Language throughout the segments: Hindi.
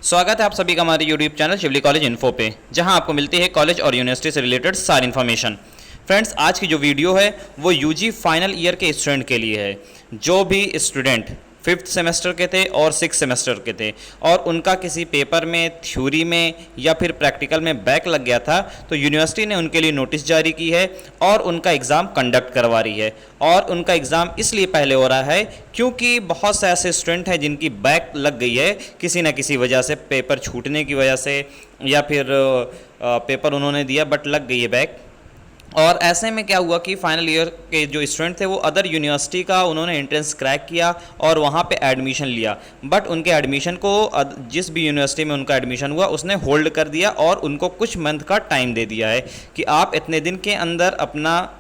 स्वागत है आप सभी का हमारे यूट्यूब चैनल शिवली कॉलेज इन्फो पे, जहां आपको मिलती है कॉलेज और यूनिवर्सिटी से रिलेटेड सारी इन्फॉर्मेशन। फ्रेंड्स, आज की जो वीडियो है वो यूजी फाइनल ईयर के स्टूडेंट के लिए है। जो भी स्टूडेंट 5th सेमेस्टर के थे और 6th सेमेस्टर के थे और उनका किसी पेपर में, थ्योरी में या फिर प्रैक्टिकल में बैक लग गया था, तो यूनिवर्सिटी ने उनके लिए नोटिस जारी की है और उनका एग्ज़ाम कंडक्ट करवा रही है। और उनका एग्ज़ाम इसलिए पहले हो रहा है क्योंकि बहुत से ऐसे स्टूडेंट हैं जिनकी बैक लग गई है किसी न किसी वजह से, पेपर छूटने की वजह से या फिर पेपर उन्होंने दिया बट लग गई है बैक। और ऐसे में क्या हुआ कि फाइनल ईयर के जो स्टूडेंट थे वो अदर यूनिवर्सिटी का उन्होंने एंट्रेंस क्रैक किया और वहाँ पे एडमिशन लिया, बट उनके एडमिशन को जिस भी यूनिवर्सिटी में उनका एडमिशन हुआ उसने होल्ड कर दिया और उनको कुछ मंथ का टाइम दे दिया है कि आप इतने दिन के अंदर अपना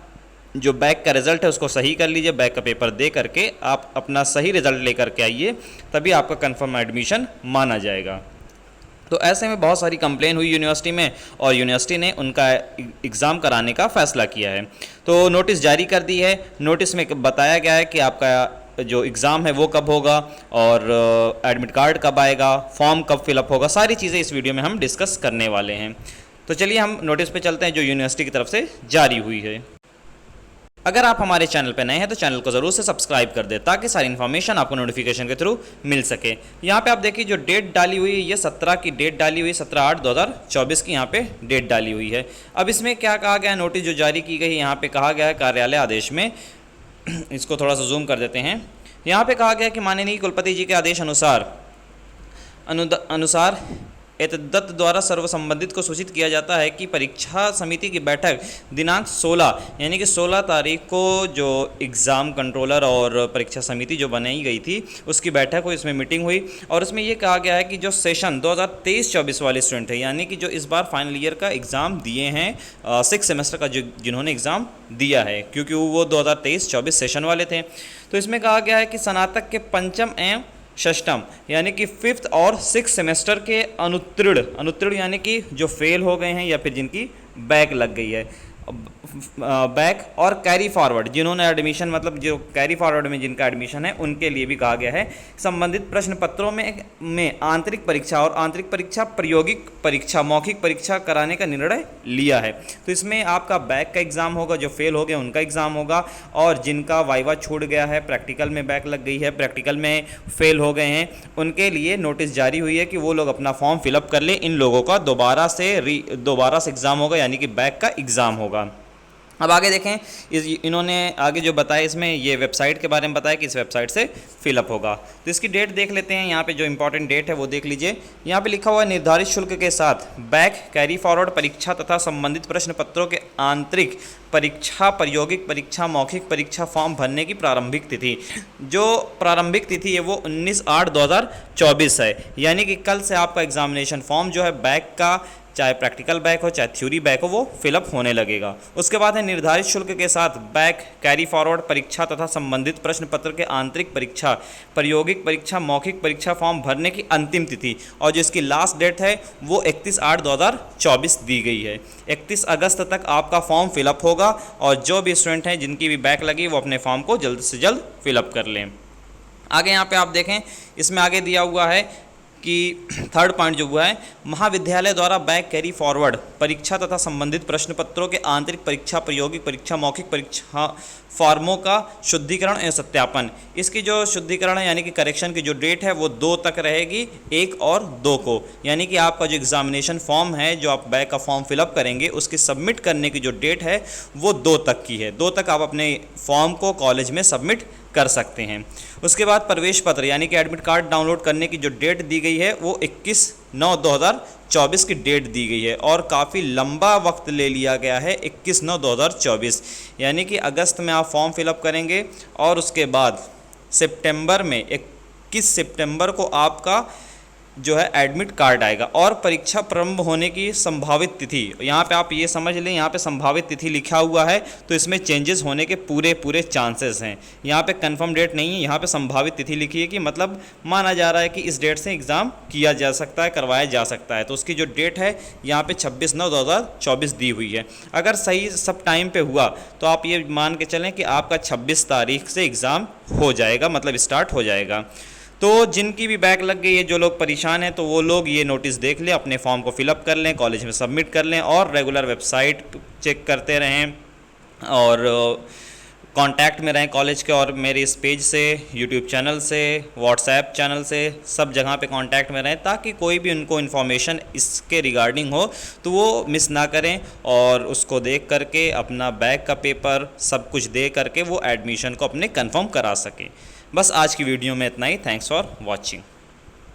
जो बैक का रिज़ल्ट है उसको सही कर लीजिए। बैक का पेपर दे करके आप अपना सही रिज़ल्ट लेकर के आइए, तभी आपका कन्फर्म एडमिशन माना जाएगा। तो ऐसे में बहुत सारी कंप्लेन हुई यूनिवर्सिटी में और यूनिवर्सिटी ने उनका एग्ज़ाम कराने का फ़ैसला किया है। तो नोटिस जारी कर दी है। नोटिस में बताया गया है कि आपका जो एग्ज़ाम है वो कब होगा और एडमिट कार्ड कब आएगा, फॉर्म कब फिलअप होगा, सारी चीज़ें इस वीडियो में हम डिस्कस करने वाले हैं। तो चलिए हम नोटिस पे चलते हैं जो यूनिवर्सिटी की तरफ से जारी हुई है। अगर आप हमारे चैनल पर नए हैं तो चैनल को ज़रूर से सब्सक्राइब कर दें ताकि सारी इन्फॉर्मेशन आपको नोटिफिकेशन के थ्रू मिल सके। यहाँ पे आप देखिए जो डेट डाली हुई है ये 17 की डेट डाली हुई है, 17/8/2024 की यहाँ पे डेट डाली हुई है। अब इसमें क्या कहा गया है, नोटिस जो जारी की गई यहाँ पे कहा गया है कार्यालय आदेश में, इसको थोड़ा सा जूम कर देते हैं। यहाँ पे कहा गया है कि माननीय कुलपति जी के आदेश अनुसार एतद्दत्त द्वारा सर्व संबंधित को सूचित किया जाता है कि परीक्षा समिति की बैठक दिनांक 16 यानी कि 16 तारीख को जो एग्ज़ाम कंट्रोलर और परीक्षा समिति जो बनाई गई थी उसकी बैठक हुई, इसमें मीटिंग हुई और उसमें ये कहा गया है कि जो सेशन 2023-24 वाले स्टूडेंट है, यानी कि जो इस बार फाइनल ईयर का एग्ज़ाम दिए हैं 6th सेमेस्टर का जिन्होंने एग्ज़ाम दिया है, क्योंकि वो 2023-24 सेशन वाले थे, तो इसमें कहा गया है कि स्नातक के पंचम एवं षष्टम यानी कि 5th और 6th सेमेस्टर के अनुत्तीर्ण यानी कि जो फेल हो गए हैं या फिर जिनकी बैक लग गई है, बैक और कैरी फॉरवर्ड जिन्होंने एडमिशन, मतलब जो कैरी फॉरवर्ड में जिनका एडमिशन है उनके लिए भी कहा गया है संबंधित प्रश्न पत्रों में आंतरिक परीक्षा और आंतरिक परीक्षा, प्रायोगिक परीक्षा, मौखिक परीक्षा कराने का निर्णय लिया है। तो इसमें आपका बैक का एग्ज़ाम होगा, जो फेल हो गए उनका एग्ज़ाम होगा और जिनका वाइवा छूट गया है, प्रैक्टिकल में बैक लग गई है, प्रैक्टिकल में फेल हो गए हैं, उनके लिए नोटिस जारी हुई है कि वो लोग अपना फॉर्म फिलअप कर लें। इन लोगों का दोबारा से एग्ज़ाम होगा, यानी कि बैक का एग्ज़ाम होगा। अब आगे देखें, इन्होंने आगे जो बताया इसमें ये वेबसाइट के बारे में बताया कि इस वेबसाइट से फिलअप होगा। तो इसकी डेट देख लेते हैं। यहाँ पे जो इंपॉर्टेंट डेट है वो देख लीजिए। यहाँ पे लिखा हुआ है निर्धारित शुल्क के साथ बैक, कैरी फॉरवर्ड परीक्षा तथा संबंधित प्रश्न पत्रों के आंतरिक परीक्षा, प्रायोगिक परीक्षा, मौखिक परीक्षा फॉर्म भरने की प्रारंभिक तिथि, जो प्रारंभिक तिथि है वो 19/8/2024 है, यानी कि कल से आपका एग्जामिनेशन फॉर्म जो है बैक का, चाहे प्रैक्टिकल बैक हो चाहे थ्योरी बैक हो, वो फिलअप होने लगेगा। उसके बाद है निर्धारित शुल्क के साथ बैक, कैरी फॉरवर्ड परीक्षा तथा संबंधित प्रश्न पत्र के आंतरिक परीक्षा, प्रायोगिक परीक्षा, मौखिक परीक्षा फॉर्म भरने की अंतिम तिथि, और जो इसकी लास्ट डेट है वो 31/8/2024 दी गई है। 31 अगस्त तक आपका फॉर्म फिलअप होगा और जो भी स्टूडेंट हैं जिनकी भी बैक लगी वो अपने फॉर्म को जल्द से जल्द फिलअप कर लें। आगे यहाँ पे आप देखें, इसमें आगे दिया हुआ है कि थर्ड पॉइंट जो हुआ है, महाविद्यालय द्वारा बैक, कैरी फॉरवर्ड परीक्षा तथा संबंधित प्रश्न पत्रों के आंतरिक परीक्षा, प्रायोगिक परीक्षा, मौखिक परीक्षा फॉर्मों का शुद्धिकरण एवं सत्यापन। इसकी जो शुद्धिकरण है यानी कि करेक्शन की जो डेट है वो 2 तक रहेगी, 1 और 2 को, यानी कि आपका जो एग्जामिनेशन फॉर्म है, जो आप बैक का फॉर्म फिलअप करेंगे उसकी सबमिट करने की जो डेट है वो 2 तक की है। 2 तक आप अपने फॉर्म को कॉलेज में सबमिट कर सकते हैं। उसके बाद प्रवेश पत्र यानी कि एडमिट कार्ड डाउनलोड करने की जो डेट दी गई है वो 21/9/2024 की डेट दी गई है और काफ़ी लंबा वक्त ले लिया गया है, 21/9/2024, यानी कि अगस्त में आप फॉर्म फिलअप करेंगे और उसके बाद सितंबर में 21 सितंबर को आपका जो है एडमिट कार्ड आएगा और परीक्षा प्रारंभ होने की संभावित तिथि, यहाँ पे आप ये समझ लें, यहाँ पे संभावित तिथि लिखा हुआ है तो इसमें चेंजेस होने के पूरे चांसेस हैं। यहाँ पे कंफर्म डेट नहीं है, यहाँ पे संभावित तिथि लिखी है कि मतलब माना जा रहा है कि इस डेट से एग्ज़ाम किया जा सकता है, करवाया जा सकता है। तो उसकी जो डेट है यहाँ पे 26/9/2024 दी हुई है। अगर सही सब टाइम पे हुआ तो आप ये मान के चलें कि आपका 26 तारीख से एग्ज़ाम हो जाएगा, मतलब स्टार्ट हो जाएगा। तो जिनकी भी बैक लग गई है, जो लोग परेशान हैं, तो वो लोग ये नोटिस देख लें, अपने फॉर्म को फिलअप कर लें, कॉलेज में सबमिट कर लें और रेगुलर वेबसाइट चेक करते रहें और कांटेक्ट में रहें कॉलेज के। और मेरे इस पेज से, यूट्यूब चैनल से, व्हाट्सएप चैनल से, सब जगह पे कांटेक्ट में रहें ताकि कोई भी उनको इन्फॉर्मेशन इसके रिगार्डिंग हो तो वो मिस ना करें और उसको देख करके अपना बैक का पेपर सब कुछ दे करके वो एडमिशन को अपने कंफर्म करा सकें। बस आज की वीडियो में इतना ही। Thanks for watching.